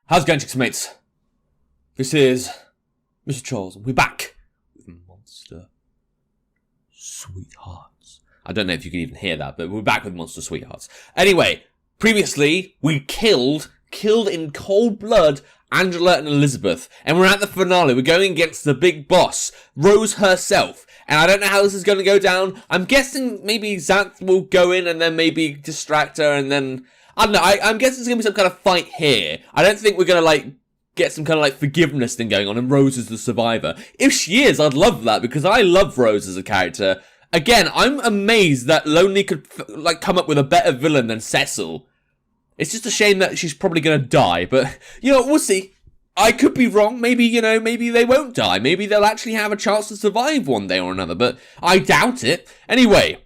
How's it going, chicks and mates? This is Mrjacharles, and we're back with Monster Sweethearts. I don't know if you can even hear that, but we're back with Monster Sweethearts. Anyway, previously, we killed in cold blood Angela and Elizabeth, and we're at the finale. We're going against the big boss, Rose herself, and I don't know how this is going to go down. I'm guessing maybe Xanth will go in and then maybe distract her, and then I don't know, I'm guessing there's going to be some kind of fight here. I don't think we're going to, get some kind of, forgiveness thing going on, and Rose is the survivor. If she is, I'd love that, because I love Rose as a character. Again, I'm amazed that Lonely could, come up with a better villain than Cecil. It's just a shame that she's probably going to die, but, we'll see. I could be wrong. Maybe, maybe they won't die. Maybe they'll actually have a chance to survive one day or another, but I doubt it. Anyway,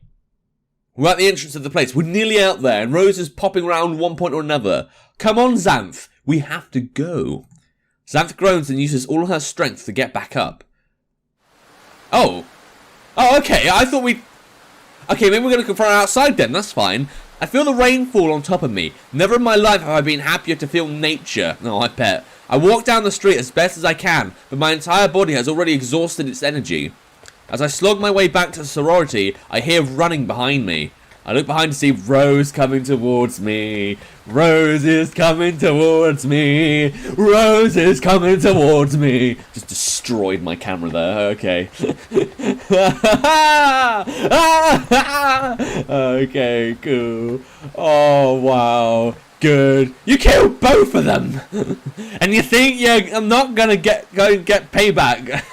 we're at the entrance of the place. We're nearly out there, and Rose is popping around one point or another. Come on, Xanth. We have to go. Xanth groans and uses all her strength to get back up. Oh, okay. I thought we... Okay, maybe we're going to confront her outside then. That's fine. I feel the rain fall on top of me. Never in my life have I been happier to feel nature. Oh, I bet. I walk down the street as best as I can, but my entire body has already exhausted its energy. As I slog my way back to the sorority, I hear running behind me. I look behind to see Rose coming towards me. Rose is coming towards me. Rose is coming towards me. Just destroyed my camera there. Okay. Okay, cool. Oh, wow. Good. You killed both of them. And you think I'm not gonna get payback.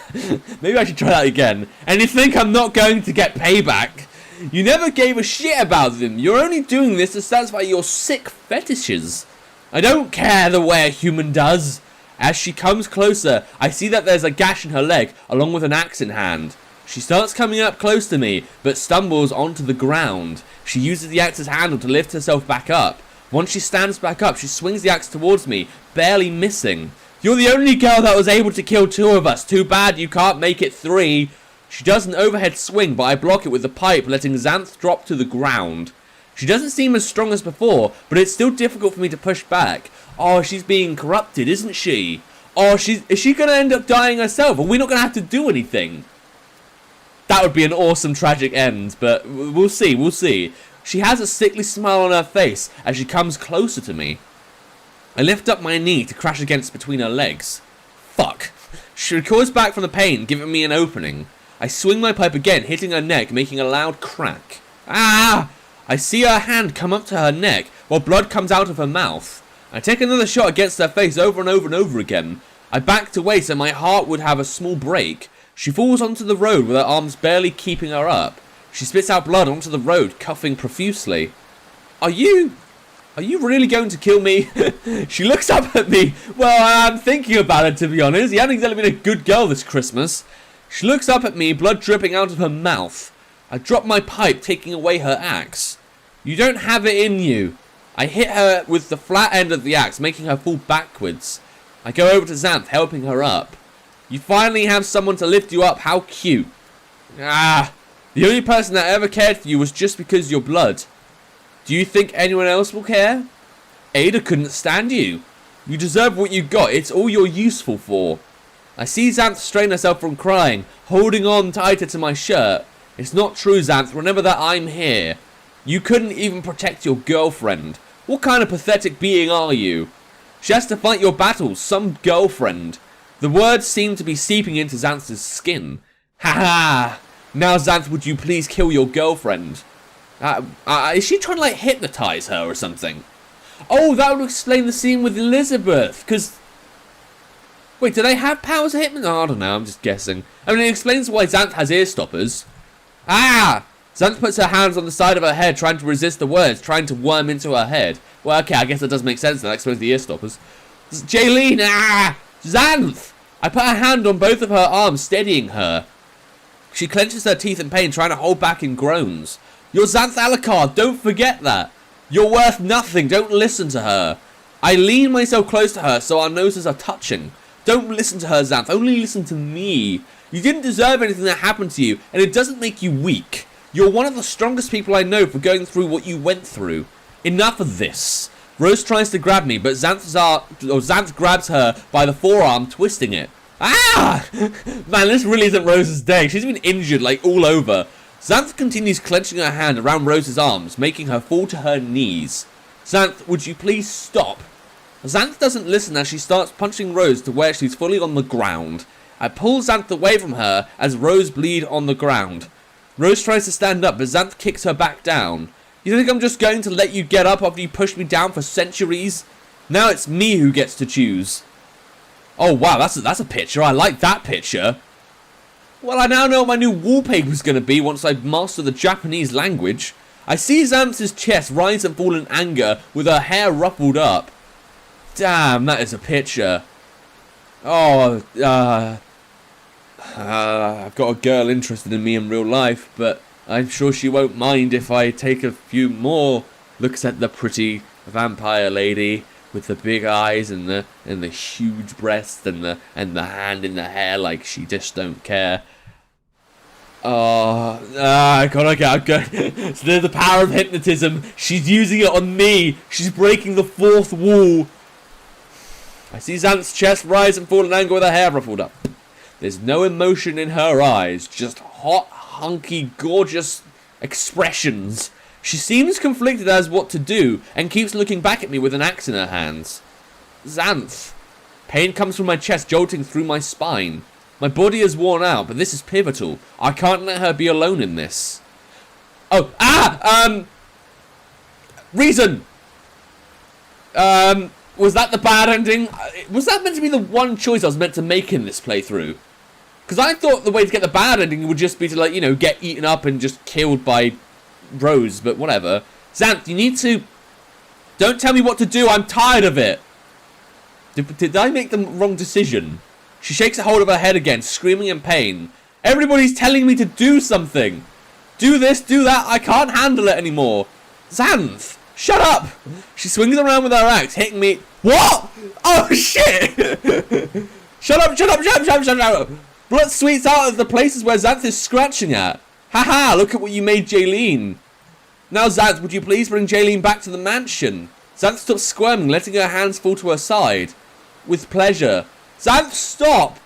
Maybe I should try that again. And you think I'm not going to get payback. You never gave a shit about them. You're only doing this to satisfy your sick fetishes. I don't care the way a human does. As she comes closer, I see that there's a gash in her leg, along with an axe in hand. She starts coming up close to me, but stumbles onto the ground. She uses the axe's handle to lift herself back up. Once she stands back up, she swings the axe towards me, barely missing. You're the only girl that was able to kill two of us. Too bad you can't make it three. She does an overhead swing, but I block it with the pipe, letting Xanth drop to the ground. She doesn't seem as strong as before, but it's still difficult for me to push back. Oh, she's being corrupted, isn't she? Oh, is she going to end up dying herself? Are we not going to have to do anything? That would be an awesome tragic end, but we'll see. She has a sickly smile on her face as she comes closer to me. I lift up my knee to crash against between her legs. Fuck. She recoils back from the pain, giving me an opening. I swing my pipe again, hitting her neck, making a loud crack. Ah! I see her hand come up to her neck, while blood comes out of her mouth. I take another shot against her face over and over and over again. I backed away so my heart would have a small break. She falls onto the road with her arms barely keeping her up. She spits out blood onto the road, coughing profusely. Are you really going to kill me? She looks up at me. Well, I'm thinking about it, to be honest. You haven't exactly been a good girl this Christmas. She looks up at me, blood dripping out of her mouth. I drop my pipe, taking away her axe. You don't have it in you. I hit her with the flat end of the axe, making her fall backwards. I go over to Xanth, helping her up. You finally have someone to lift you up. How cute. Ah, the only person that ever cared for you was just because you're blood. Do you think anyone else will care? Ada couldn't stand you. You deserve what you got. It's all you're useful for. I see Xanth strain herself from crying, holding on tighter to my shirt. It's not true, Xanth. Remember that I'm here. You couldn't even protect your girlfriend. What kind of pathetic being are you? She has to fight your battles. Some girlfriend. The words seem to be seeping into Xanth's skin. Ha ha! Now, Xanth, would you please kill your girlfriend? Is she trying to, hypnotize her or something? Oh, that would explain the scene with Elizabeth, because... Wait, do they have powers of hypnotism? Oh, I don't know, I'm just guessing. I mean, it explains why Xanth has ear stoppers. Ah! Xanth puts her hands on the side of her head, trying to resist the words, trying to worm into her head. Well, okay, I guess that does make sense. That explains the ear stoppers. Jaylene! Ah! Xanth! I put a hand on both of her arms, steadying her. She clenches her teeth in pain, trying to hold back in groans. You're Xanth Alucard, don't forget that. You're worth nothing, don't listen to her. I lean myself close to her so our noses are touching. Don't listen to her, Xanth, only listen to me. You didn't deserve anything that happened to you, and it doesn't make you weak. You're one of the strongest people I know for going through what you went through. Enough of this. Rose tries to grab me, but Xanth grabs her by the forearm, twisting it. Ah! Man, this really isn't Rose's day. She's been injured, like, all over. Xanth continues clenching her hand around Rose's arms, making her fall to her knees. Xanth, would you please stop? Xanth doesn't listen as she starts punching Rose to where she's fully on the ground. I pull Xanth away from her as Rose bleeds on the ground. Rose tries to stand up, but Xanth kicks her back down. You think I'm just going to let you get up after you pushed me down for centuries? Now it's me who gets to choose. Oh wow, that's a picture. I like that picture. Well, I now know what my new wallpaper is going to be once I master the Japanese language. I see Xanth's chest rise and fall in anger with her hair ruffled up. Damn, that is a picture. Oh, I've got a girl interested in me in real life, but I'm sure she won't mind if I take a few more looks at the pretty vampire lady with the big eyes and the huge breasts and the hand in the hair like she just don't care. I gotta go. So there's the power of hypnotism. She's using it on me. She's breaking the fourth wall. I see Xanth's chest rise and fall in anger with her hair ruffled up. There's no emotion in her eyes, just hot, hunky, gorgeous expressions. She seems conflicted as what to do and keeps looking back at me with an axe in her hands. Xanth. Pain comes from my chest, jolting through my spine. My body is worn out, but this is pivotal. I can't let her be alone in this. Reason. Was that the bad ending? Was that meant to be the one choice I was meant to make in this playthrough? Because I thought the way to get the bad ending would just be to, like, you know, get eaten up and just killed by Rose, but whatever. Xanth, you need to... Don't tell me what to do, I'm tired of it. Did I make the wrong decision? She shakes a hold of her head again, screaming in pain. Everybody's telling me to do something. Do this, do that, I can't handle it anymore. Xanth, shut up! She swings around with her axe, hitting me... What? Oh, shit! Shut up! Blood sweets out of the places where Xanth is scratching at. Haha, look at what you made Jaylene. Now, Xanth, would you please bring Jaylene back to the mansion? Xanth stops squirming, letting her hands fall to her side. With pleasure. Xanth, stop!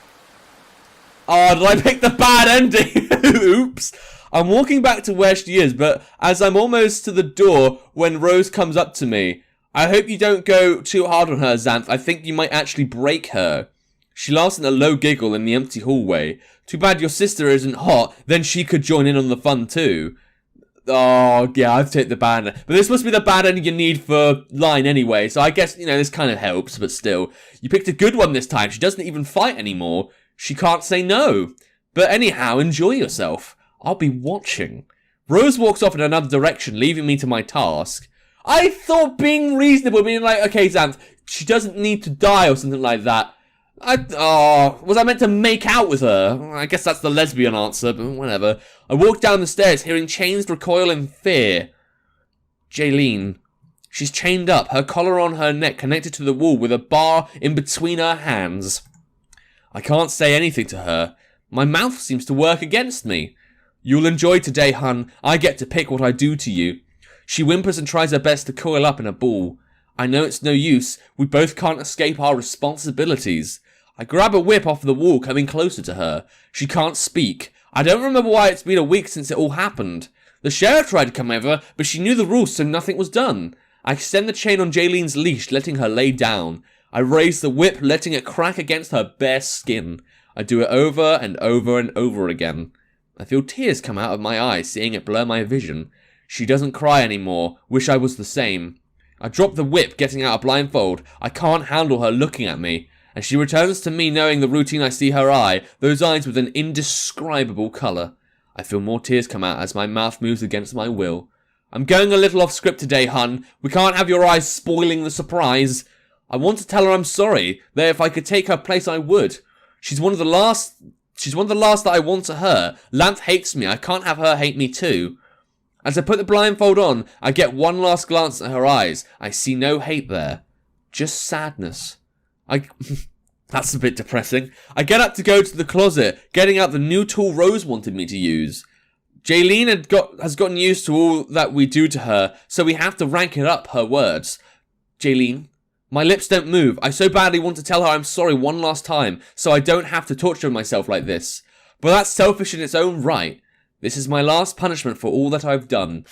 Oh, did I pick the bad ending? Oops. I'm walking back to where she is, but as I'm almost to the door when Rose comes up to me. I hope you don't go too hard on her, Xanth. I think you might actually break her. She laughs in a low giggle in the empty hallway. Too bad your sister isn't hot, then she could join in on the fun too. Oh, yeah, I've taken the bad ending. But this must be the bad ending you need for line anyway, so I guess, you know, this kind of helps, but still. You picked a good one this time. She doesn't even fight anymore. She can't say no. But anyhow, enjoy yourself. I'll be watching. Rose walks off in another direction, leaving me to my task. I thought being reasonable, being like, okay, Xanth, she doesn't need to die or something like that. Was I meant to make out with her? I guess that's the lesbian answer, but whatever. I walk down the stairs, hearing chains recoil in fear. Jaylene. She's chained up, her collar on her neck connected to the wall with a bar in between her hands. I can't say anything to her. My mouth seems to work against me. You'll enjoy today, hun. I get to pick what I do to you. She whimpers and tries her best to coil up in a ball. I know it's no use. We both can't escape our responsibilities. I grab a whip off the wall, coming closer to her. She can't speak. I don't remember why it's been a week since it all happened. The sheriff tried to come over, but she knew the rules, so nothing was done. I extend the chain on Jaylene's leash, letting her lay down. I raise the whip, letting it crack against her bare skin. I do it over and over and over again. I feel tears come out of my eyes, seeing it blur my vision. She doesn't cry anymore. Wish I was the same. I drop the whip, getting out a blindfold. I can't handle her looking at me. And she returns to me, knowing the routine. I see her eye, those eyes with an indescribable colour. I feel more tears come out as my mouth moves against my will. I'm going a little off script today, hun. We can't have your eyes spoiling the surprise. I want to tell her I'm sorry, that if I could take her place I would. She's one of the last that I want to her. Xanth hates me, I can't have her hate me too. As I put the blindfold on, I get one last glance at her eyes. I see no hate there. Just sadness. That's a bit depressing. I get up to go to the closet, getting out the new tool Rose wanted me to use. Jaylene has gotten used to all that we do to her, so we have to rank it up, her words. Jaylene, my lips don't move. I so badly want to tell her I'm sorry one last time, so I don't have to torture myself like this. But that's selfish in its own right. This is my last punishment for all that I've done.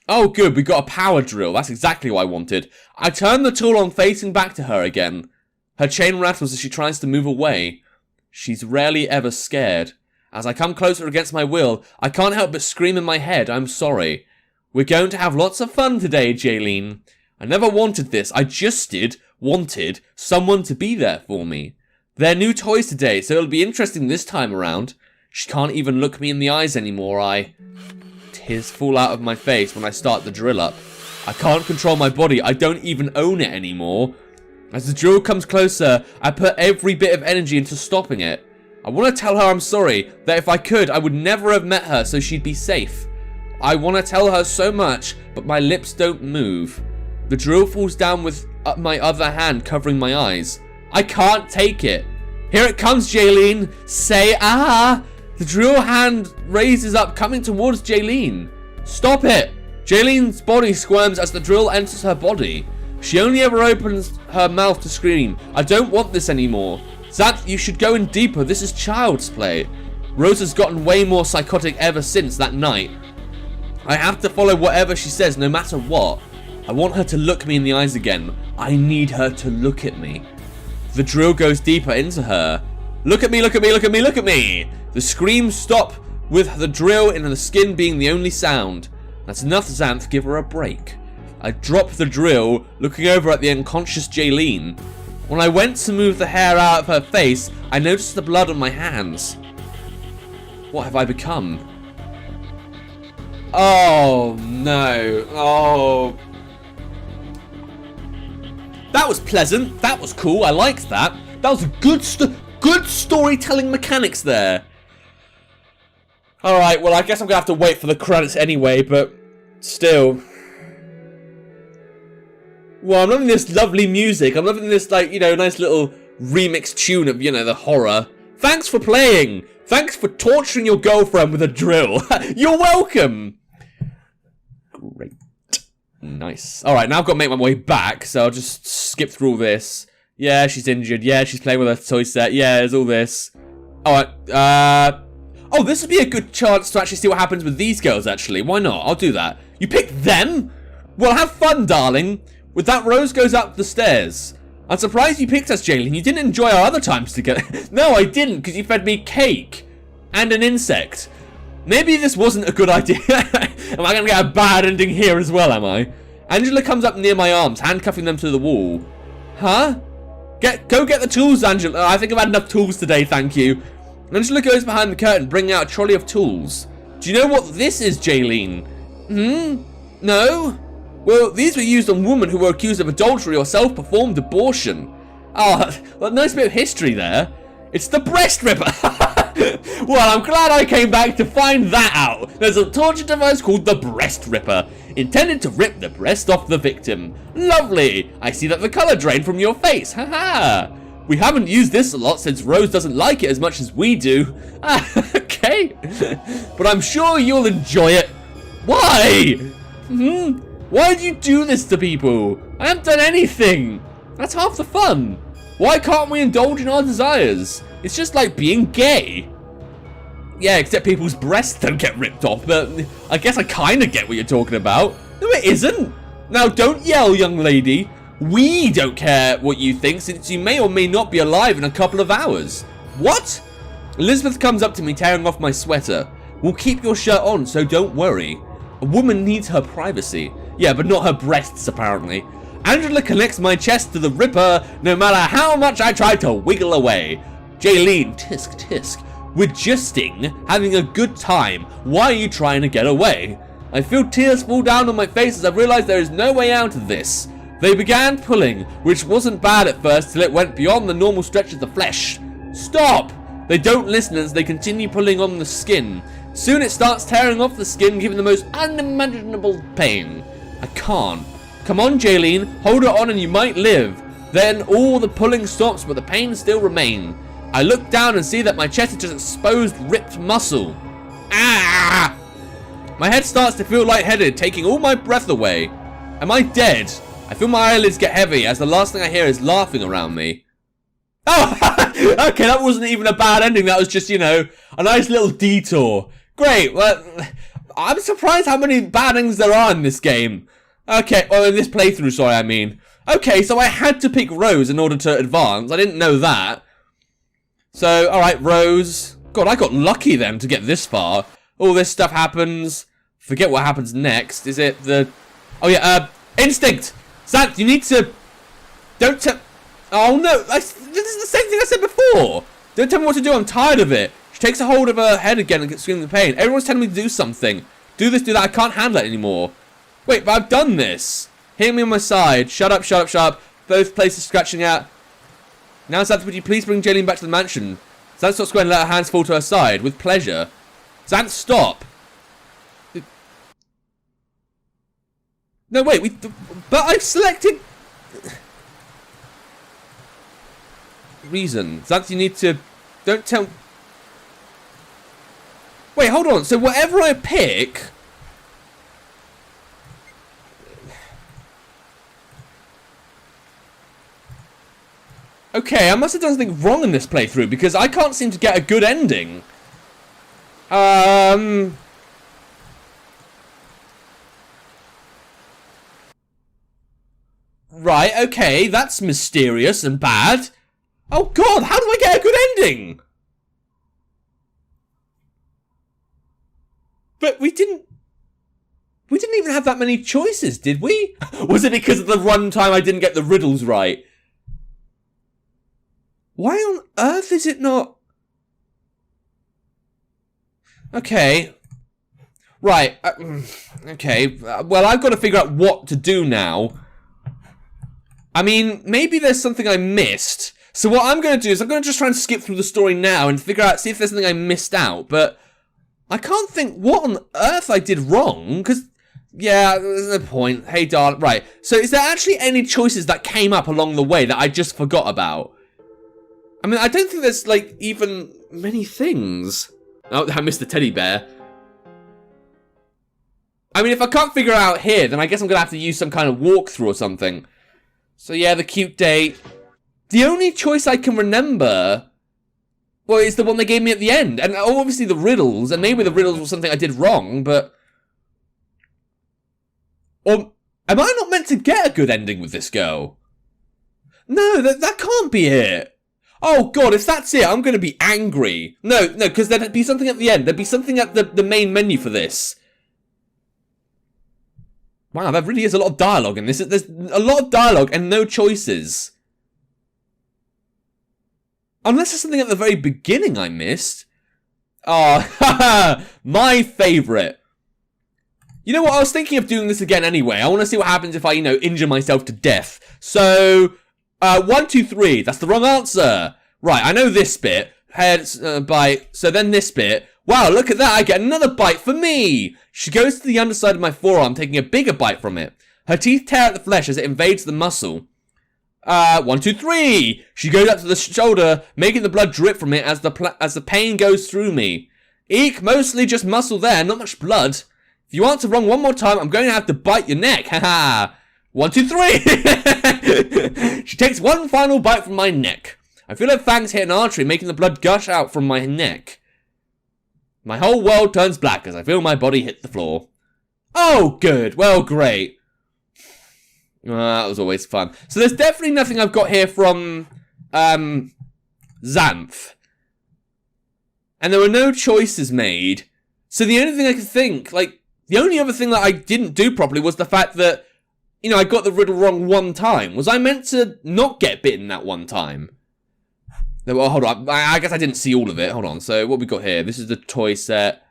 Oh good, we got a power drill. That's exactly what I wanted. I turn the tool on, facing back to her again. Her chain rattles as she tries to move away. She's rarely ever scared. As I come closer against my will, I can't help but scream in my head, I'm sorry. We're going to have lots of fun today, Jaylene. I never wanted this, I just wanted someone to be there for me. They're new toys today, so it'll be interesting this time around. She can't even look me in the eyes anymore, Tears fall out of my face when I start the drill up. I can't control my body, I don't even own it anymore. As the drill comes closer, I put every bit of energy into stopping it. I want to tell her I'm sorry, that if I could, I would never have met her so she'd be safe. I want to tell her so much, but my lips don't move. The drill falls down with my other hand covering my eyes. I can't take it. Here it comes, Jaylene. Say ah. The drill hand raises up, coming towards Jaylene. Stop it. Jaylene's body squirms as the drill enters her body. She only ever opens her mouth to scream. I don't want this anymore. Zat, you should go in deeper. This is child's play. Rose has gotten way more psychotic ever since that night. I have to follow whatever she says, no matter what. I want her to look me in the eyes again. I need her to look at me. The drill goes deeper into her. Look at me, look at me, look at me, look at me. The screams stop with the drill in the skin being the only sound. That's enough, Xanth, give her a break. I drop the drill, looking over at the unconscious Jaylene. When I went to move the hair out of her face, I noticed the blood on my hands. What have I become? Oh, no. Oh. That was pleasant. That was cool. I liked that. That was a good storytelling mechanics there. Alright, well, I guess I'm going to have to wait for the credits anyway, but still. Well, I'm loving this lovely music. I'm loving this, like, you know, nice little remix tune of, you know, the horror. Thanks for playing. Thanks for torturing your girlfriend with a drill. You're welcome. Great. Nice. Alright, now I've got to make my way back, so I'll just skip through all this. Yeah, she's injured. Yeah, she's playing with her toy set. Yeah, there's all this. Alright, oh, this would be a good chance to actually see what happens with these girls, actually. Why not? I'll do that. You picked them? Well, have fun, darling. With that, Rose goes up the stairs. I'm surprised you picked us, Jaylene. You didn't enjoy our other times together. No, I didn't, because you fed me cake. And an insect. Maybe this wasn't a good idea. Am I going to get a bad ending here as well, am I? Angela comes up near my arms, handcuffing them to the wall. Huh? Go get the tools, Angela. I think I've had enough tools today, thank you. Angela goes behind the curtain, bringing out a trolley of tools. Do you know what this is, Jaylene? No? Well, these were used on women who were accused of adultery or self-performed abortion. Oh, well, nice bit of history there. It's the breast ripper. Well, I'm glad I came back to find that out. There's a torture device called the breast ripper, intended to rip the breast off the victim. Lovely. I see that the color drained from your face. Haha. We haven't used this a lot since Rose doesn't like it as much as we do. Okay. But I'm sure you'll enjoy it. Why? Why do you do this to people? I haven't done anything. That's half the fun. Why can't we indulge in our desires? It's just like being gay. Yeah, except people's breasts don't get ripped off, but I guess I kind of get what you're talking about. No, it isn't. Now, don't yell, young lady. We don't care what you think, since you may or may not be alive in a couple of hours. What? Elizabeth comes up to me, tearing off my sweater. We'll keep your shirt on, so don't worry. A woman needs her privacy. Yeah, but not her breasts, apparently. Angela connects my chest to the ripper, no matter how much I try to wiggle away. Jaylene, tisk tisk. We're justing, having a good time. Why are you trying to get away? I feel tears fall down on my face as I realize there is no way out of this. They began pulling, which wasn't bad at first till it went beyond the normal stretch of the flesh. Stop! They don't listen as they continue pulling on the skin. Soon it starts tearing off the skin, giving the most unimaginable pain. I can't. Come on, Jaylene, hold it on and you might live. Then all the pulling stops, but the pain still remains. I look down and see that my chest is just exposed, ripped muscle. Ah! My head starts to feel lightheaded, taking all my breath away. Am I dead? I feel my eyelids get heavy as the last thing I hear is laughing around me. Oh, okay, that wasn't even a bad ending. That was just, you know, a nice little detour. Great. Well, I'm surprised how many bad endings there are in this game. Okay, well, in this playthrough, sorry, I mean. Okay, so I had to pick Rose in order to advance. I didn't know that. So, alright, Rose. God, I got lucky then to get this far. All this stuff happens. Forget what happens next. Is it the... Oh, yeah, instinct! Xanth, you need to... Don't tell... Oh, no, this is the same thing I said before. Don't tell me what to do, I'm tired of it. She takes a hold of her head again and gets screaming in pain. Everyone's telling me to do something. Do this, do that, I can't handle it anymore. Wait, but I've done this. Hear me on my side. Shut up, shut up, shut up. Both places scratching out. Now, Xanth, would you please bring Jaylene back to the mansion? Xanth stops squaring and let her hands fall to her side. With pleasure. Xanth, stop. No, wait, but I've selected... Reason. Xanth, you need to... Don't tell... Wait, hold on. So whatever I pick... Okay, I must have done something wrong in this playthrough because I can't seem to get a good ending. Right, okay, that's mysterious and bad. Oh god, how do I get a good ending? But we didn't even have that many choices, did we? Was it because of the runtime I didn't get the riddles right? Why on earth is it not... Okay. Right. Okay. Well, I've got to figure out what to do now. I mean, maybe there's something I missed. So what I'm going to do is I'm going to just try and skip through the story now and figure out, see if there's something I missed out. But I can't think what on earth I did wrong, because... Yeah, there's no point. Hey, darling. Right. So is there actually any choices that came up along the way that I just forgot about? I mean, I don't think there's, like, even many things. Oh, I missed the teddy bear. I mean, if I can't figure it out here, then I guess I'm going to have to use some kind of walkthrough or something. So, yeah, the cute date. The only choice I can remember, well, is the one they gave me at the end. And obviously the riddles, and maybe the riddles were something I did wrong, but... Or, am I not meant to get a good ending with this girl? No, that can't be it. Oh god, if that's it, I'm going to be angry. No, because there'd be something at the end. There'd be something at the main menu for this. Wow, there really is a lot of dialogue in this. There's a lot of dialogue and no choices. Unless there's something at the very beginning I missed. Oh, my favourite. You know what, I was thinking of doing this again anyway. I want to see what happens if I, injure myself to death. So... 1, 2, 3. That's the wrong answer. Right, I know this bit. Head, bite. So then this bit. Wow, look at that. I get another bite for me. She goes to the underside of my forearm, taking a bigger bite from it. Her teeth tear at the flesh as it invades the muscle. 1, 2, 3. She goes up to the shoulder, making the blood drip from it as the pain goes through me. Eek, mostly just muscle there, not much blood. If you answer wrong one more time, I'm going to have to bite your neck. Haha. 1, 2, 3. She takes one final bite from my neck. I feel her fangs hit an artery, making the blood gush out from my neck. My whole world turns black as I feel my body hit the floor. Oh, good. Well, great. That was always fun. So there's definitely nothing I've got here from Xanth. And there were no choices made. So the only thing I could think, the only other thing that I didn't do properly was the fact that, I got the riddle wrong one time. Was I meant to not get bitten that one time? Well, hold on. I guess I didn't see all of it. Hold on. So what we got here? This is the toy set.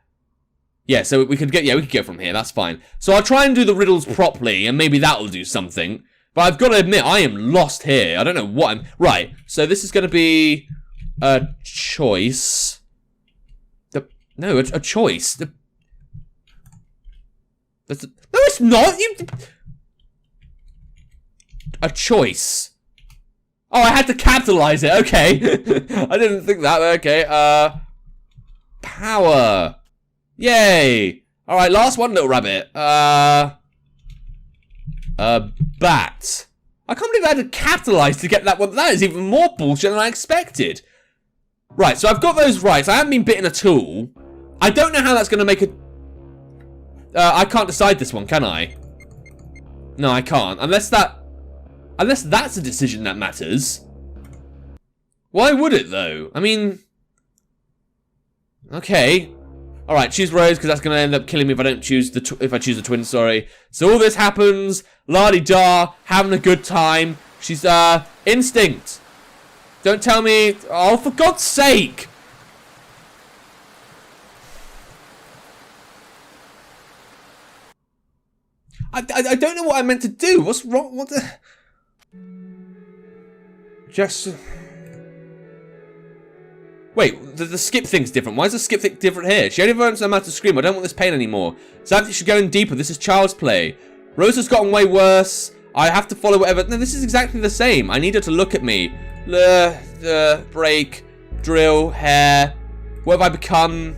Yeah, so we could go from here. That's fine. So I'll try and do the riddles properly, and maybe that'll do something. But I've got to admit, I am lost here. I don't know what I'm... Right. So this is going to be a choice. No, a choice. No, it's not. A choice. Oh, I had to capitalize it. Okay. I didn't think that. Okay. Power. Yay. All right, last one, little rabbit. Bat. I can't believe I had to capitalize to get that one. That is even more bullshit than I expected. Right, so I've got those right. I haven't been bitten at all. I don't know how that's going to make a... I can't decide this one, can I? No, I can't. Unless that's a decision that matters. Why would it, though? I mean... Okay. Alright, choose Rose, because that's going to end up killing me if I don't choose if I choose the twin, sorry. So all this happens, la-di-da, having a good time. She's, instinct. Don't tell me, oh, for God's sake. I don't know what I meant to do. What's wrong? What the... Just... Wait, the skip thing's different. Why is the skip thing different here? She only learns how to scream. I don't want this pain anymore. Xanthi should go in deeper. This is child's play. Rose has gotten way worse. I have to follow whatever. No, this is exactly the same. I need her to look at me. Break, drill, hair. What have I become?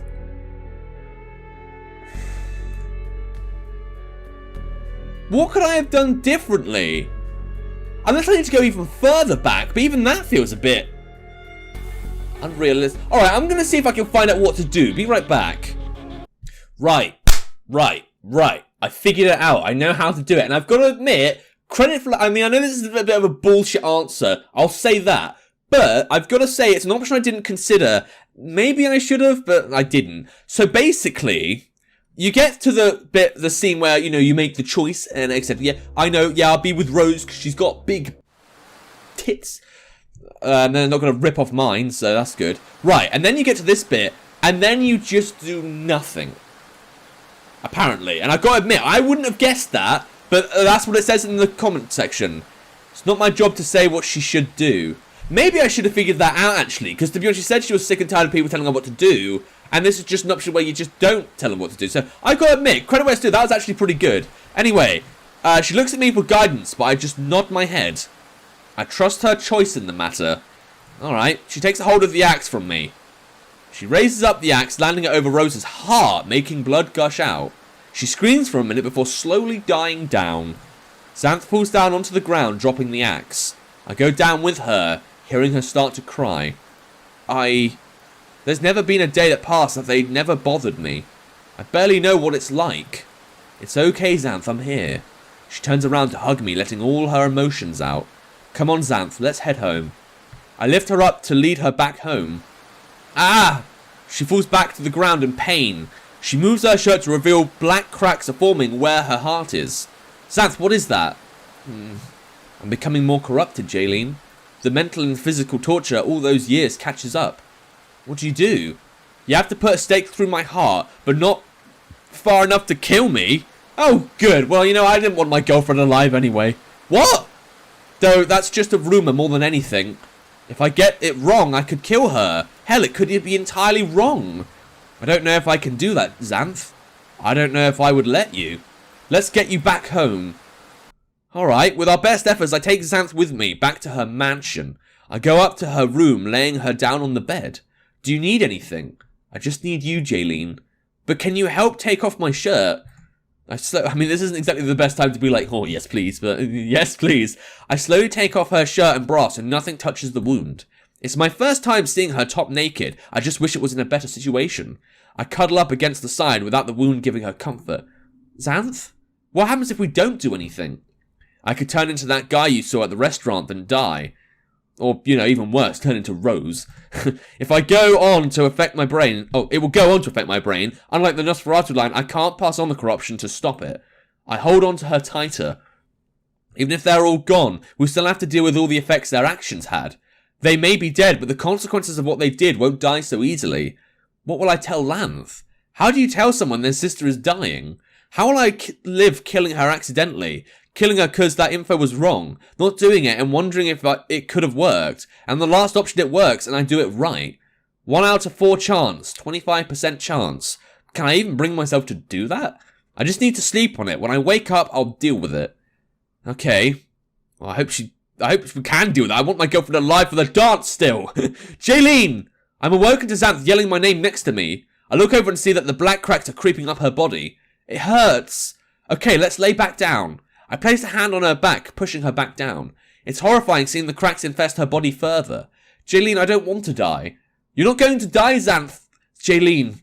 What could I have done differently? Unless I need to go even further back, but even that feels a bit unrealistic. Alright, I'm going to see if I can find out what to do. Be right back. Right. I figured it out. I know how to do it. And I've got to admit, credit for... I mean, I know this is a bit of a bullshit answer. I'll say that. But I've got to say, it's an option I didn't consider. Maybe I should have, but I didn't. So basically, you get to the scene where, you know, you make the choice and accept, yeah, I know, yeah, I'll be with Rose because she's got big tits. And they're not going to rip off mine, so that's good. Right, and then you get to this bit, and then you just do nothing. Apparently. And I've got to admit, I wouldn't have guessed that, but that's what it says in the comment section. It's not my job to say what she should do. Maybe I should have figured that out, actually, because to be honest, she said she was sick and tired of people telling her what to do, and this is just an option where you just don't tell them what to do. So, I've got to admit, credit where it's due, that was actually pretty good. Anyway, she looks at me for guidance, but I just nod my head. I trust her choice in the matter. Alright, she takes a hold of the axe from me. She raises up the axe, landing it over Rose's heart, making blood gush out. She screams for a minute before slowly dying down. Xanth falls down onto the ground, dropping the axe. I go down with her, hearing her start to cry. There's never been a day that passed that they'd never bothered me. I barely know what it's like. It's okay, Xanth, I'm here. She turns around to hug me, letting all her emotions out. Come on, Xanth, let's head home. I lift her up to lead her back home. Ah! She falls back to the ground in pain. She moves her shirt to reveal black cracks are forming where her heart is. Xanth, what is that? I'm becoming more corrupted, Jaylene. The mental and physical torture all those years catches up. What do? You have to put a stake through my heart, but not far enough to kill me? Oh, good. Well, you know, I didn't want my girlfriend alive anyway. What? Though, that's just a rumour more than anything. If I get it wrong, I could kill her. Hell, it could be entirely wrong. I don't know if I can do that, Xanth. I don't know if I would let you. Let's get you back home. Alright, with our best efforts, I take Xanth with me, back to her mansion. I go up to her room, laying her down on the bed. Do you need anything? I just need you, Jaylene. But can you help take off my shirt? I mean, this isn't exactly the best time to be like, oh, yes, please, but yes, please. I slowly take off her shirt and bra so nothing touches the wound. It's my first time seeing her top naked. I just wish it was in a better situation. I cuddle up against the side without the wound giving her comfort. Xanth? What happens if we don't do anything? I could turn into that guy you saw at the restaurant and die. Or, you know, even worse, turn into Rose. If I go on to affect my brain... Oh, it will go on to affect my brain. Unlike the Nosferatu line, I can't pass on the corruption to stop it. I hold on to her tighter. Even if they're all gone, we still have to deal with all the effects their actions had. They may be dead, but the consequences of what they did won't die so easily. What will I tell Lanth? How do you tell someone their sister is dying? How will I live killing her accidentally? Killing her because that info was wrong, not doing it and wondering if it could have worked, and the last option it works and I do it right. 1 out of 4 chance, 25% chance. Can I even bring myself to do that? I just need to sleep on it. When I wake up, I'll deal with it. Okay. Well, I hope we can deal with that. I want my girlfriend alive for the dance still. Jaylene! I'm awoken to Xanth yelling my name next to me. I look over and see that the black cracks are creeping up her body. It hurts. Okay, let's lay back down. I placed a hand on her back, pushing her back down. It's horrifying seeing the cracks infest her body further. Jaylene, I don't want to die. You're not going to die, Xanth. Jaylene.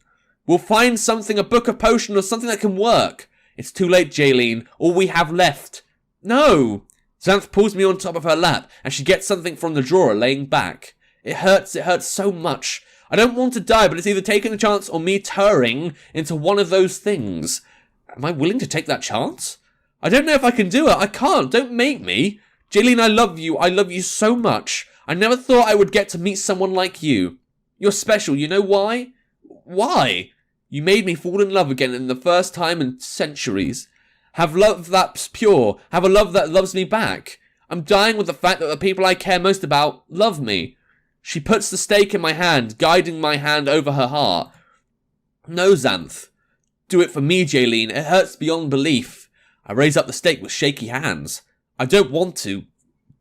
We'll find something, a book, a potion, or something that can work. It's too late, Jaylene. All we have left. No. Xanth pulls me on top of her lap, and she gets something from the drawer, laying back. It hurts so much. I don't want to die, but it's either taking a chance or me turning into one of those things. Am I willing to take that chance? I don't know if I can do it. I can't. Don't make me. Jaylene, I love you. I love you so much. I never thought I would get to meet someone like you. You're special. You know why? Why? You made me fall in love again in the first time in centuries. Have love that's pure. Have a love that loves me back. I'm dying with the fact that the people I care most about love me. She puts the stake in my hand, guiding my hand over her heart. No, Xanth. Do it for me, Jaylene. It hurts beyond belief. I raise up the stake with shaky hands. I don't want to.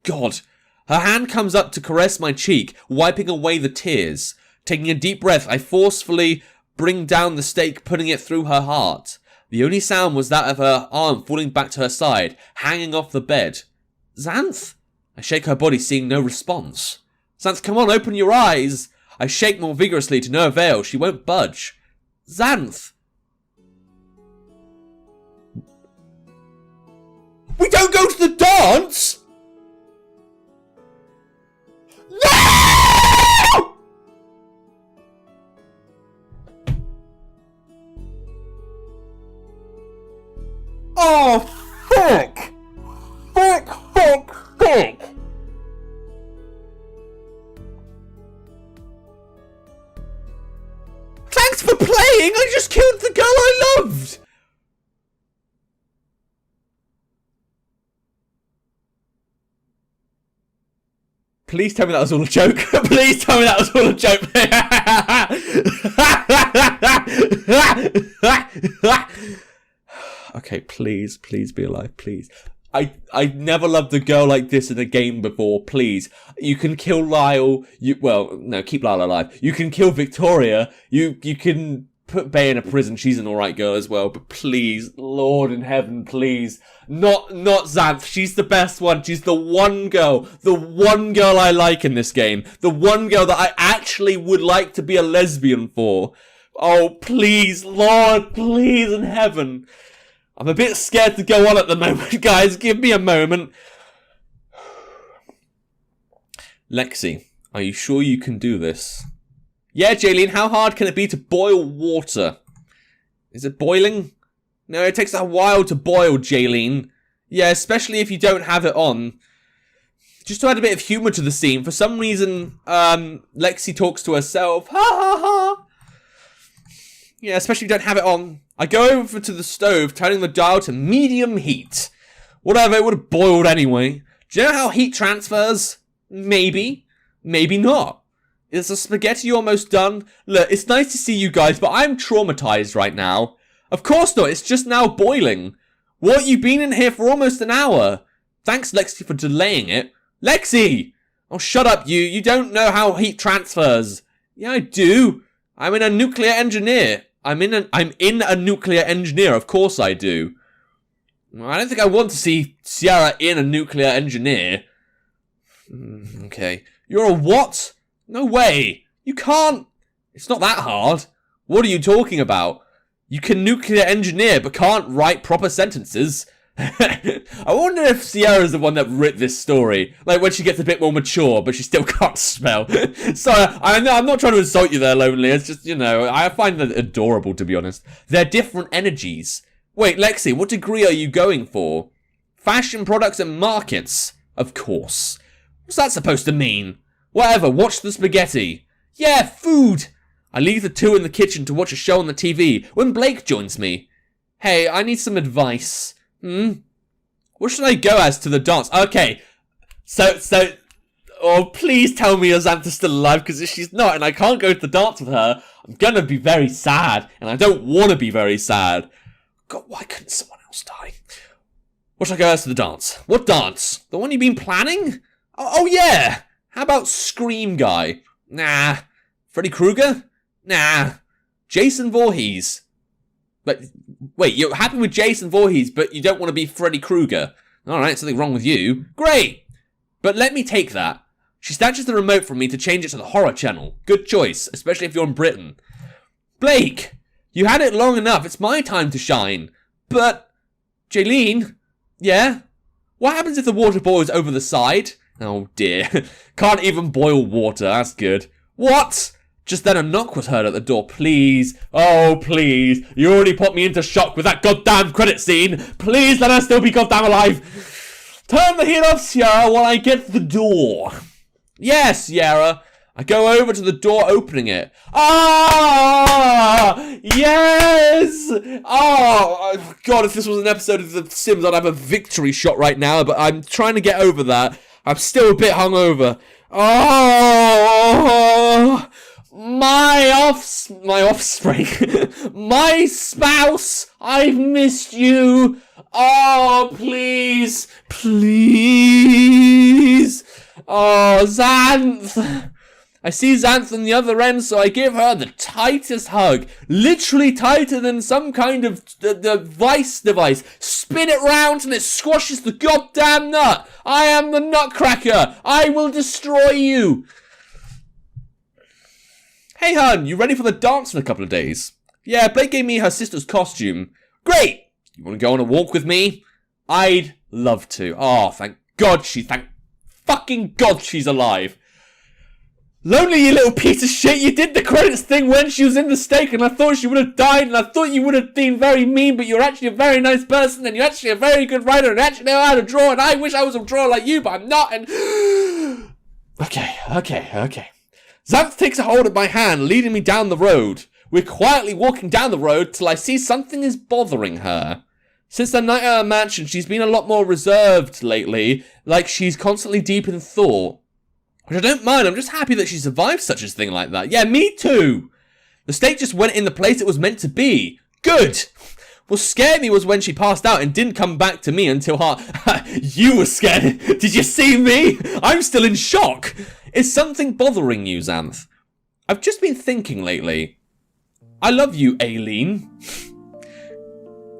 God. Her hand comes up to caress my cheek, wiping away the tears. Taking a deep breath, I forcefully bring down the stake, putting it through her heart. The only sound was that of her arm falling back to her side, hanging off the bed. Xanth? I shake her body, seeing no response. Xanth, come on, open your eyes. I shake more vigorously to no avail. She won't budge. Xanth! We don't go to the dance! No! Oh, fuck! Fuck! Thanks for playing! I just killed the girl I loved! Please tell me that was all a joke. Please tell me that was all a joke. Okay, please be alive, please. I never loved a girl like this in a game before, please. You can kill Lyle, keep Lyle alive. You can kill Victoria, you can put Bay in a prison, she's an alright girl as well, but please, Lord in heaven, please. Not Xanth, she's the best one, she's the one girl I like in this game. The one girl that I actually would like to be a lesbian for. Oh, please, Lord, please in heaven. I'm a bit scared to go on at the moment, guys. Give me a moment. Lexi, are you sure you can do this? Yeah, Jaylene, how hard can it be to boil water? Is it boiling? No, it takes a while to boil, Jaylene. Yeah, especially if you don't have it on. Just to add a bit of humour to the scene, for some reason, Lexi talks to herself. Ha ha ha! Yeah, especially if you don't have it on. I go over to the stove, turning the dial to medium heat. Whatever, it would have boiled anyway. Do you know how heat transfers? Maybe. Maybe not. Is the spaghetti almost done? Look, it's nice to see you guys, but I'm traumatized right now. Of course not, it's just now boiling. What, you've been in here for almost an hour? Thanks, Lexi, for delaying it. Lexi! Oh, shut up, you. You don't know how heat transfers. Yeah, I do. I'm a nuclear engineer. I'm in a nuclear engineer, of course I do. Well, I don't think I want to see Sierra in a nuclear engineer. Okay. You're a what? No way. You can't. It's not that hard. What are you talking about? You can nuclear engineer but can't write proper sentences. I wonder if Sierra's the one that wrote this story. Like when she gets a bit more mature, but she still can't spell. Sorry, I'm not trying to insult you there, Lonely. It's just, I find that adorable, to be honest. They're different energies. Wait, Lexi, what degree are you going for? Fashion products and markets. Of course. What's that supposed to mean? Whatever, watch the spaghetti. Yeah, food. I leave the two in the kitchen to watch a show on the TV when Blake joins me. Hey, I need some advice. What should I go as to the dance? Okay, so, oh, please tell me Xanth's still alive, because if she's not and I can't go to the dance with her, I'm gonna be very sad, and I don't want to be very sad. God, why couldn't someone else die? What should I go as to the dance? What dance? The one you've been planning? Oh yeah! How about Scream Guy? Nah. Freddy Krueger? Nah. Jason Voorhees? But Wait, you're happy with Jason Voorhees, but you don't want to be Freddy Krueger. Alright, something wrong with you. Great! But let me take that. She snatches the remote from me to change it to the horror channel. Good choice, especially if you're in Britain. Blake! You had it long enough. It's my time to shine. But... Jaylene? Yeah? What happens if the water boils over the side? Oh dear. Can't even boil water. That's good. What? Just then a knock was heard at the door. Please. Oh, please. You already put me into shock with that goddamn credit scene. Please let her still be goddamn alive. Turn the heat off, Sierra, while I get to the door. Yes, Sierra. I go over to the door, opening it. Ah! Yes! Oh, God, if this was an episode of The Sims, I'd have a victory shot right now, but I'm trying to get over that. I'm still a bit hungover. Oh! My offspring. My spouse. I've missed you. Oh, please. Please. Oh, Xanth. I see Xanth on the other end, so I give her the tightest hug. Literally tighter than some kind of vice device. Spin it round and it squashes the goddamn nut. I am the nutcracker. I will destroy you. Hey, hun, you ready for the dance in a couple of days? Yeah, Blake gave me her sister's costume. Great. You want to go on a walk with me? I'd love to. Oh, thank fucking God she's alive. Lonely, you little piece of shit. You did the credits thing when she was in the stake and I thought she would have died and I thought you would have been very mean, but you're actually a very nice person and you're actually a very good writer and actually know how to draw and I wish I was a drawer like you, but I'm not and... Okay. Xanth takes a hold of my hand, leading me down the road. We're quietly walking down the road till I see something is bothering her. Since the night at her mansion, she's been a lot more reserved lately, like she's constantly deep in thought. Which I don't mind, I'm just happy that she survived such a thing like that. Yeah, me too! The stake just went in the place it was meant to be. Good! What scared me was when she passed out and didn't come back to me until You were scared! Did you see me? I'm still in shock! Is something bothering you, Xanth? I've just been thinking lately. I love you, Aileen.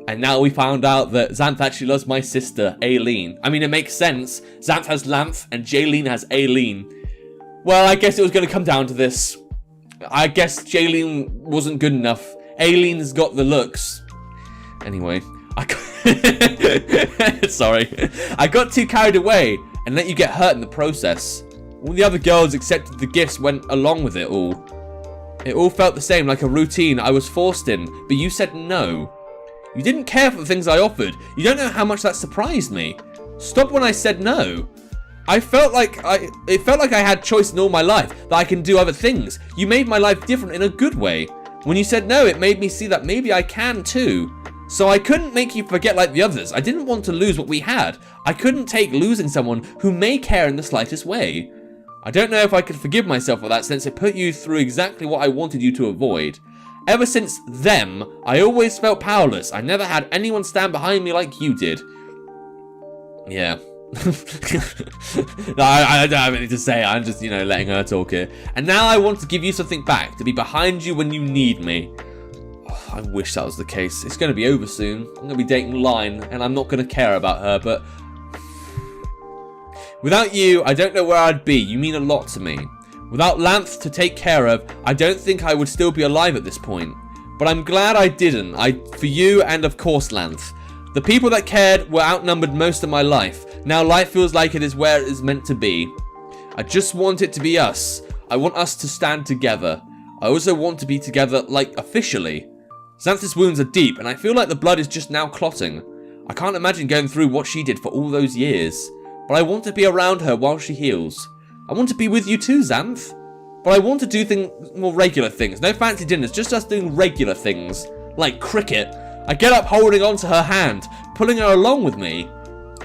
And now we found out that Xanth actually loves my sister, Aileen. I mean, it makes sense. Xanth has Lanth and Jaylene has Aileen. Well, I guess it was going to come down to this. I guess Jaylene wasn't good enough. Aileen's got the looks. Anyway, sorry. I got too carried away and let you get hurt in the process. All the other girls accepted the gifts, went along with it all. It all felt the same, like a routine I was forced in, but you said no. You didn't care for the things I offered. You don't know how much that surprised me. Stop when I said no. It felt like I had choice in all my life, that I can do other things. You made my life different in a good way. When you said no, it made me see that maybe I can too. So I couldn't make you forget like the others. I didn't want to lose what we had. I couldn't take losing someone who may care in the slightest way. I don't know if I could forgive myself for that, since it put you through exactly what I wanted you to avoid. Ever since them, I always felt powerless. I never had anyone stand behind me like you did. Yeah. No, I don't have anything to say. I'm just, letting her talk here. And now I want to give you something back, to be behind you when you need me. Oh, I wish that was the case. It's going to be over soon. I'm going to be dating Line, and I'm not going to care about her, but... Without you, I don't know where I'd be. You mean a lot to me. Without Lanth to take care of, I don't think I would still be alive at this point. But I'm glad I didn't. For you and of course Lanth. The people that cared were outnumbered most of my life. Now life feels like it is where it is meant to be. I just want it to be us. I want us to stand together. I also want to be together, officially. Xanth's wounds are deep, and I feel like the blood is just now clotting. I can't imagine going through what she did for all those years. But I want to be around her while she heals. I want to be with you too, Xanth. But I want to do more regular things. No fancy dinners, just us doing regular things. Like cricket. I get up holding onto her hand, pulling her along with me.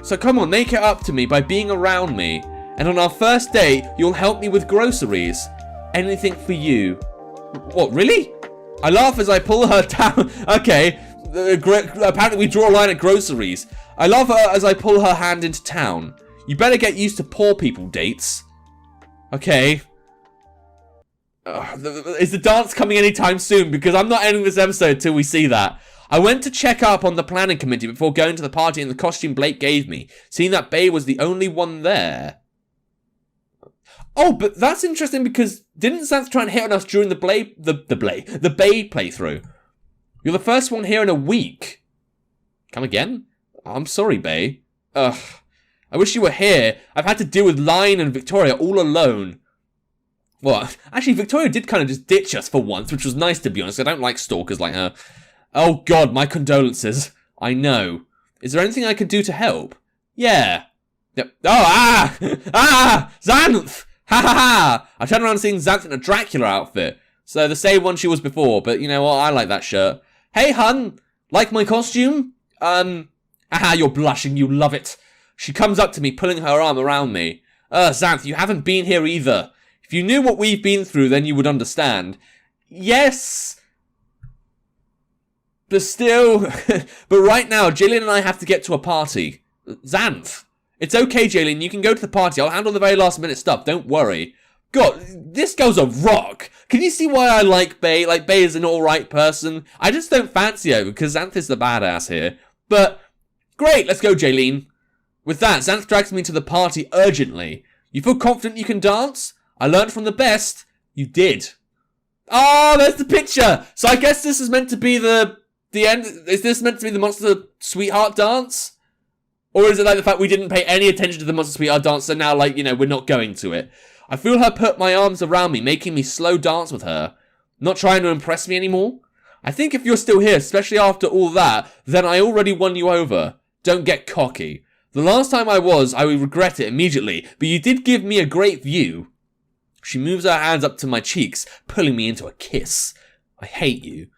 So come on, make it up to me by being around me. And on our first date, you'll help me with groceries. Anything for you. What, really? I laugh as I pull her down. Okay, apparently we draw a line at groceries. I laugh as I pull her hand into town. You better get used to poor people dates. Okay. Is the dance coming anytime soon? Because I'm not ending this episode till we see that. I went to check up on the planning committee before going to the party in the costume Blake gave me, seeing that Bay was the only one there. Oh, but that's interesting because didn't Xanth try and hit on us during the Bay playthrough? You're the first one here in a week. Come again? I'm sorry, Bay. Ugh. I wish you were here. I've had to deal with Lion and Victoria all alone. Well, actually, Victoria did kind of just ditch us for once, which was nice, to be honest. I don't like stalkers like her. Oh, God, my condolences. I know. Is there anything I could do to help? Yeah. Yep. Oh, Xanth! Ha ha ha! I turned around seeing Xanth in a Dracula outfit. So the same one she was before, but you know what? I like that shirt. Hey, hun! Like my costume? Haha, you're blushing. You love it. She comes up to me, pulling her arm around me. Xanth, you haven't been here either. If you knew what we've been through, then you would understand. Yes! But still... but right now, Jaylin and I have to get to a party. Xanth! It's okay, Jaylin, you can go to the party. I'll handle the very last minute stuff, don't worry. God, this girl's a rock. Can you see why I like Bay? Like, Bay is an alright person. I just don't fancy her because Xanth is the badass here. But, great, let's go, Jaylin. With that, Xanth drags me to the party urgently. You feel confident you can dance? I learned from the best. You did. Oh, there's the picture. So I guess this is meant to be the end. Is this meant to be the Monster Sweetheart dance? Or is it like the fact we didn't pay any attention to the Monster Sweetheart dance, so now, like, you know, we're not going to it? I feel her put my arms around me, making me slow dance with her. Not trying to impress me anymore? I think if you're still here, especially after all that, then I already won you over. Don't get cocky. The last time I would regret it immediately, but you did give me a great view. She moves her hands up to my cheeks, pulling me into a kiss. I hate you.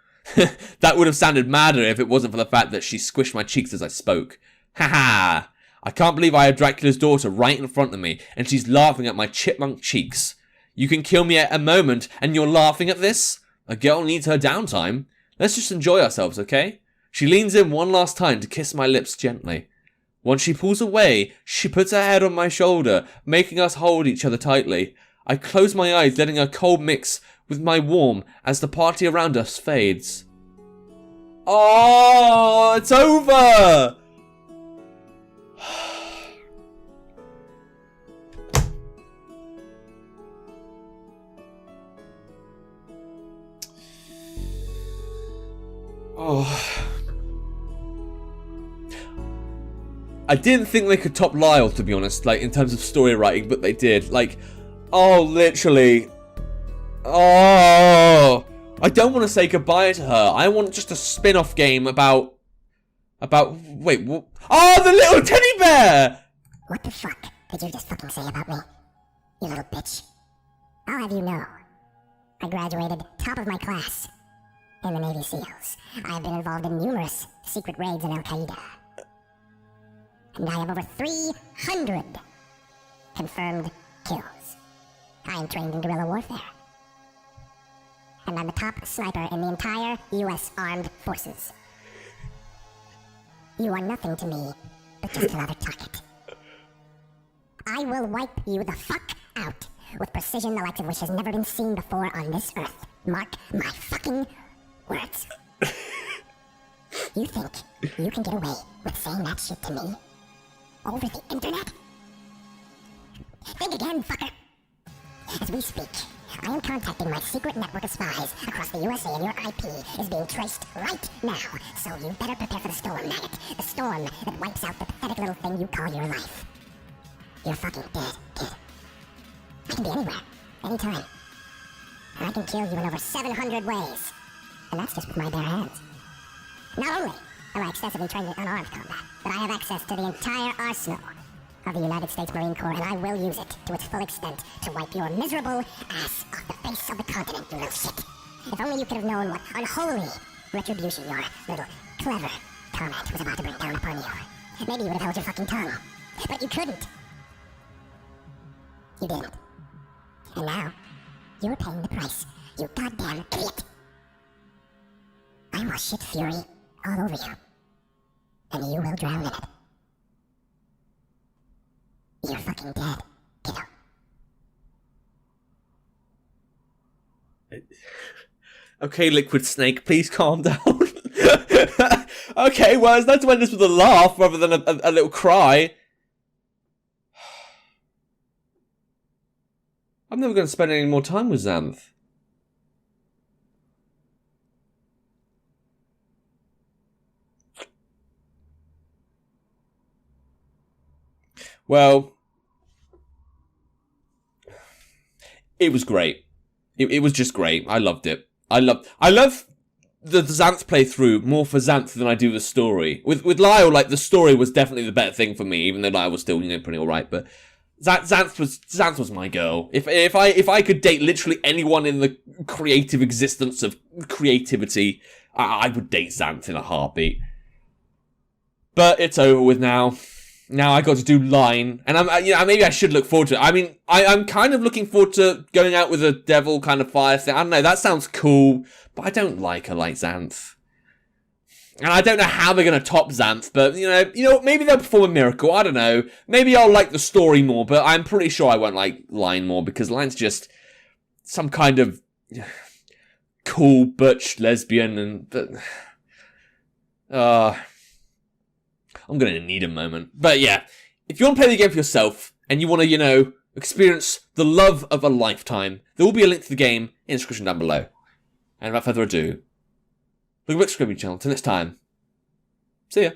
That would have sounded madder if it wasn't for the fact that she squished my cheeks as I spoke. Haha! I can't believe I have Dracula's daughter right in front of me, and she's laughing at my chipmunk cheeks. You can kill me at a moment, and you're laughing at this? A girl needs her downtime. Let's just enjoy ourselves, okay? She leans in one last time to kiss my lips gently. Once she pulls away, she puts her head on my shoulder, making us hold each other tightly. I close my eyes, letting her cold mix with my warm as the party around us fades. Oh, it's over! Oh. I didn't think they could top Lyle, to be honest, like, in terms of story writing, but they did. Like, oh, literally. Oh. I don't want to say goodbye to her. I want just a spin-off game about... Wait, what? Oh, the little teddy bear! What the fuck did you just fucking say about me? You little bitch. I'll have you know. I graduated top of my class in the Navy SEALs. I have been involved in numerous secret raids in Al-Qaeda. And I have over 300 confirmed kills. I am trained in guerrilla warfare. And I'm the top sniper in the entire U.S. Armed Forces. You are nothing to me, but just another target. I will wipe you the fuck out with precision the likes of which has never been seen before on this earth. Mark my fucking words. You think you can get away with saying that shit to me? Over the internet? Think again, fucker. As we speak, I am contacting my secret network of spies across the USA, and your IP is being traced right now. So you better prepare for the storm, maggot. The storm that wipes out the pathetic little thing you call your life. You're fucking dead, kid. I can be anywhere, anytime. And I can kill you in over 700 ways. And that's just with my bare hands. Not only am I extensively trained in unarmed combat, but I have access to the entire arsenal of the United States Marine Corps, and I will use it to its full extent to wipe your miserable ass off the face of the continent, you little shit. If only you could have known what unholy retribution your little clever comment was about to bring down upon you. Maybe you would have held your fucking tongue. But you couldn't. You didn't. And now, you're paying the price, you goddamn idiot. I will shit fury all over you. And you will drown in it. You're fucking dead, kiddo. Okay, Liquid Snake, please calm down. Okay, well, it's nice to end this with a laugh rather than a little cry. I'm never going to spend any more time with Xanth. Well, it was great. It was just great. I loved it. I love the Xanth playthrough more for Xanth than I do the story. With Lyle, like, the story was definitely the better thing for me, even though Lyle was still, pretty alright, but Xanth was my girl. If I could date literally anyone in the creative existence of creativity, I would date Xanth in a heartbeat. But it's over with now. Now I got to do Line, and maybe I should look forward to it. I mean, I'm kind of looking forward to going out with a devil kind of fire thing. I don't know, that sounds cool, but I don't like her like Xanth. And I don't know how they're going to top Xanth, but, maybe they'll perform a miracle. I don't know. Maybe I'll like the story more, but I'm pretty sure I won't like Line more, because Line's just some kind of cool butch lesbian, I'm going to need a moment. But yeah, if you want to play the game for yourself, and you want to, experience the love of a lifetime, there will be a link to the game in the description down below. And without further ado, look at the channel. Till next time, see ya.